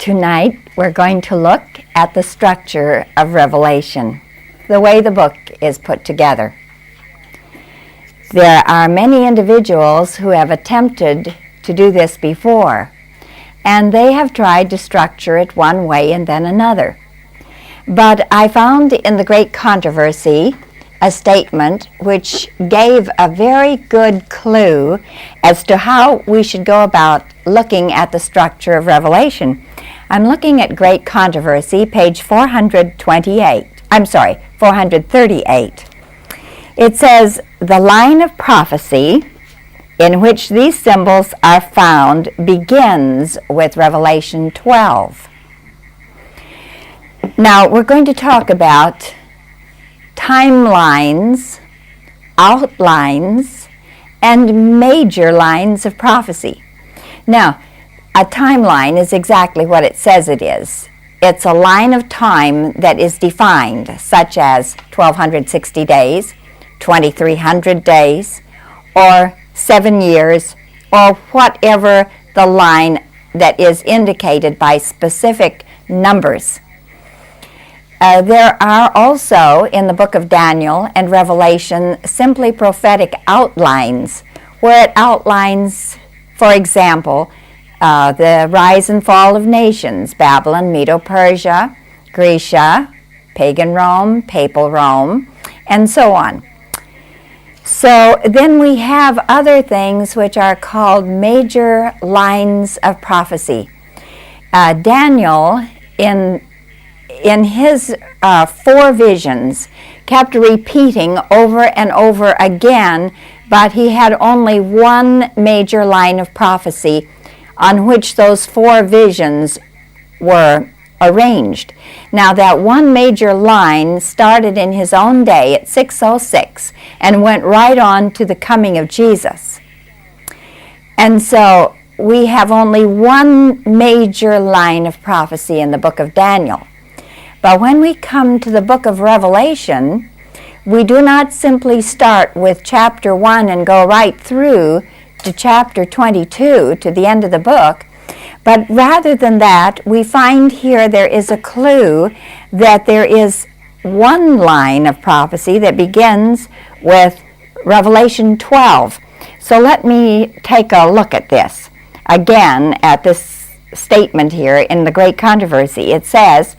Tonight we're going to look at the structure of Revelation, the way the book is put together. There are many individuals who have attempted to do this before, and they have tried to structure it one way and then another. But I found in the Great Controversy a statement which gave a very good clue as to how we should go about looking at the structure of Revelation. I'm looking at Great Controversy, page 438. It says, "The line of prophecy in which these symbols are found begins with Revelation 12. Now, we're going to talk about timelines, outlines, and major lines of prophecy. Now, a timeline is exactly what it says it is. It's a line of time that is defined, such as 1260 days, 2300 days, or 7 years, or whatever the line that is indicated by specific numbers. There are also in the book of Daniel and Revelation simply prophetic outlines, where it outlines, for example, the rise and fall of nations, Babylon, Medo-Persia, Grecia, pagan Rome, papal Rome, and so on. So then we have other things which are called major lines of prophecy. Daniel, in his 4 visions, kept repeating over and over again, but he had only one major line of prophecy on which those 4 visions were arranged. Now, that one major line started in his own day at 606 and went right on to the coming of Jesus. And so we have only one major line of prophecy in the book of Daniel. But when we come to the book of Revelation, we do not simply start with chapter 1 and go right through to chapter 22, to the end of the book, but rather than that, we find here there is a clue that there is one line of prophecy that begins with Revelation 12. So let me take a look at this. Again, at this statement here in the Great Controversy, it says,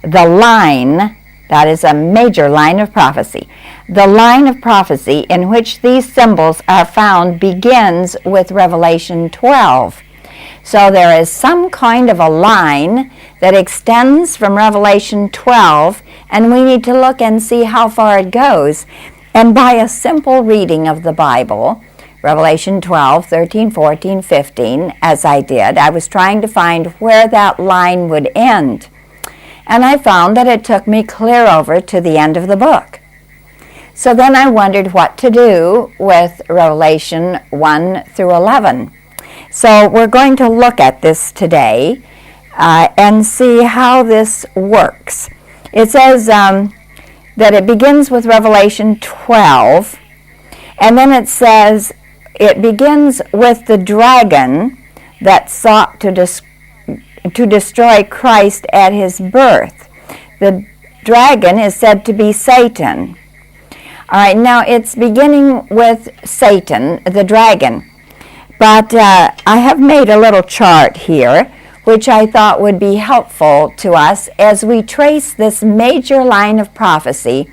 the line, that is a major line of prophecy, the line of prophecy in which these symbols are found begins with Revelation 12. So there is some kind of a line that extends from Revelation 12, and we need to look and see how far it goes. And by a simple reading of the Bible, Revelation 12, 13, 14, 15, as I did, I was trying to find where that line would end. And I found that it took me clear over to the end of the book. So then I wondered what to do with Revelation 1 through 11. So we're going to look at this today and see how this works. It says that it begins with Revelation 12, and then it says it begins with the dragon that sought to destroy Christ at his birth. The dragon is said to be Satan. All right, now it's beginning with Satan, the dragon. But I have made a little chart here, which I thought would be helpful to us as we trace this major line of prophecy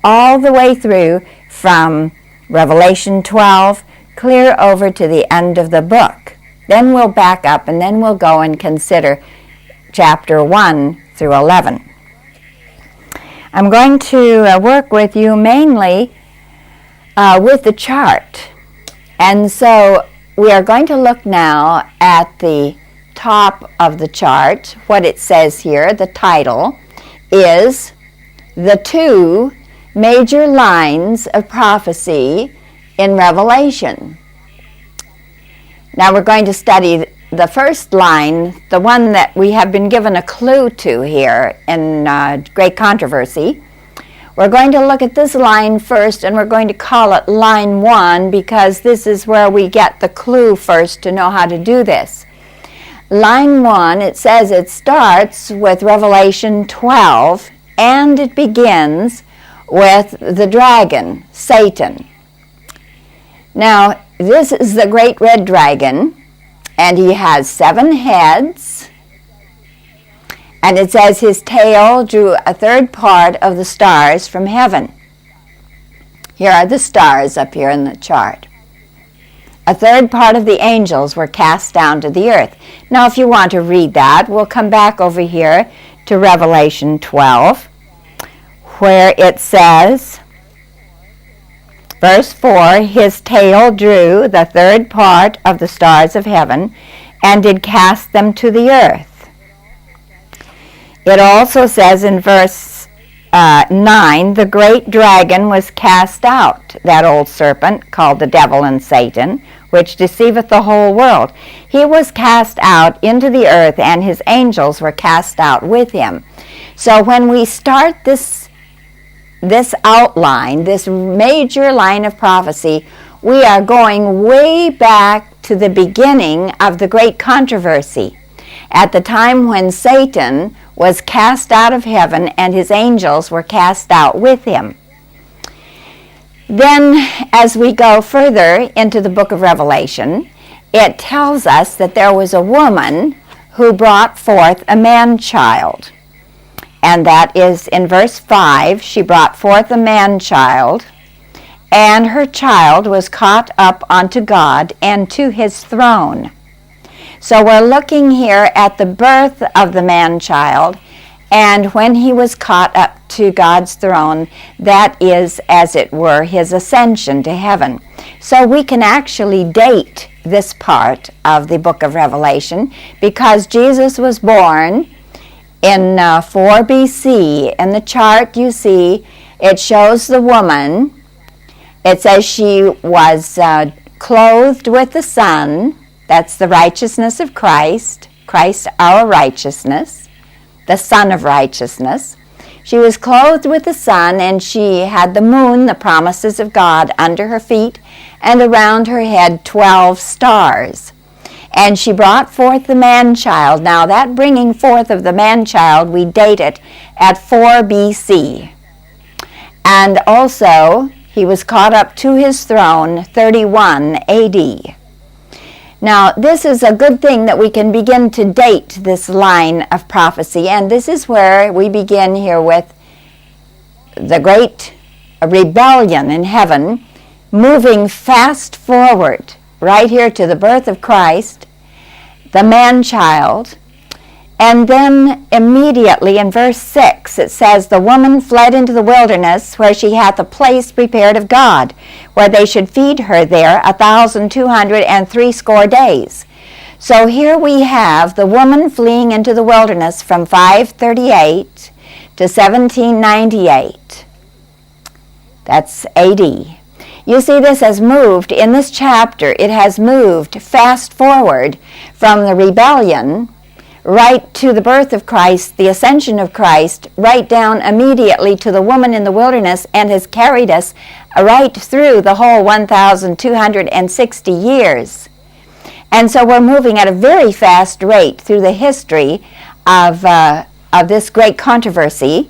all the way through from Revelation 12 clear over to the end of the book. Then we'll back up and then we'll go and consider chapter 1 through 11. I'm going to work with you mainly with the chart. And so we are going to look now at the top of the chart. What it says here, the title, is the 2 major lines of prophecy in Revelation. Now we're going to study the first line, the one that we have been given a clue to here in Great Controversy. We're going to look at this line first, and we're going to call it line 1 because this is where we get the clue first to know how to do this. line 1, it says it starts with Revelation 12, and it begins with the dragon, Satan. Now, this is the great red dragon, and he has 7 heads, and it says his tail drew a third part of the stars from heaven. Here are the stars up here in the chart. A third part of the angels were cast down to the earth. Now, if you want to read that, we'll come back over here to Revelation 12, where it says, verse 4, his tail drew the third part of the stars of heaven, and did cast them to the earth. It also says in verse 9, the great dragon was cast out, that old serpent called the devil and Satan, which deceiveth the whole world. He was cast out into the earth, and his angels were cast out with him. So when we start this outline, this major line of prophecy, we are going way back to the beginning of the great controversy, at the time when Satan was cast out of heaven and his angels were cast out with him. Then, as we go further into the book of Revelation, it tells us that there was a woman who brought forth a man-child. And that is in verse 5, she brought forth a man-child, and her child was caught up unto God and to his throne. So we're looking here at the birth of the man-child, and when he was caught up to God's throne, that is, as it were, his ascension to heaven. So we can actually date this part of the book of Revelation, because Jesus was born in 4 BC. In the chart you see, it shows the woman. It says she was clothed with the sun. That's the righteousness of Christ. Christ, our righteousness, the Son of righteousness. She was clothed with the sun, and she had the moon, the promises of God, under her feet, and around her head 12 stars. And she brought forth the man-child. Now that bringing forth of the man-child, we date it at 4 BC. And also, he was caught up to his throne 31 AD. Now, this is a good thing that we can begin to date this line of prophecy, and this is where we begin here with the great rebellion in heaven, moving fast forward right here to the birth of Christ, the man-child, and then immediately in verse 6 it says, the woman fled into the wilderness, where she hath a place prepared of God, where they should feed her there 1,260 days. So here we have the woman fleeing into the wilderness from 538 to 1798. That's AD. You see, this has moved, in this chapter, it has moved fast forward from the rebellion right to the birth of Christ, the ascension of Christ, right down immediately to the woman in the wilderness, and has carried us right through the whole 1,260 years. And so we're moving at a very fast rate through the history of this great controversy.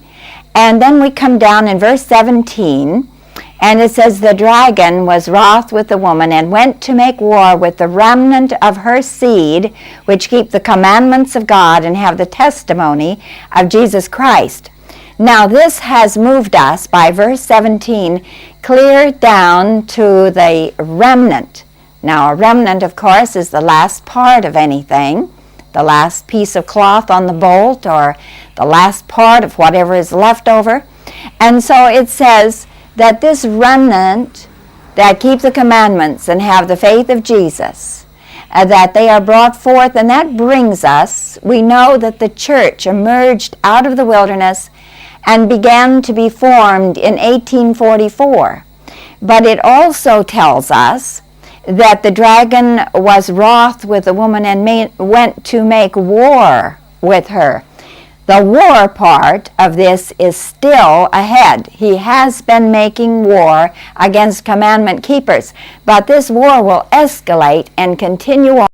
And then we come down in verse 17, and it says, the dragon was wroth with the woman, and went to make war with the remnant of her seed, which keep the commandments of God and have the testimony of Jesus Christ. Now this has moved us, by verse 17, clear down to the remnant. Now a remnant, of course, is the last part of anything, the last piece of cloth on the bolt, or the last part of whatever is left over. And so it says that this remnant that keep the commandments and have the faith of Jesus, that they are brought forth, and that brings us, we know that the church emerged out of the wilderness and began to be formed in 1844. But it also tells us that the dragon was wroth with the woman and went to make war with her. The war part of this is still ahead. He has been making war against commandment keepers, but this war will escalate and continue on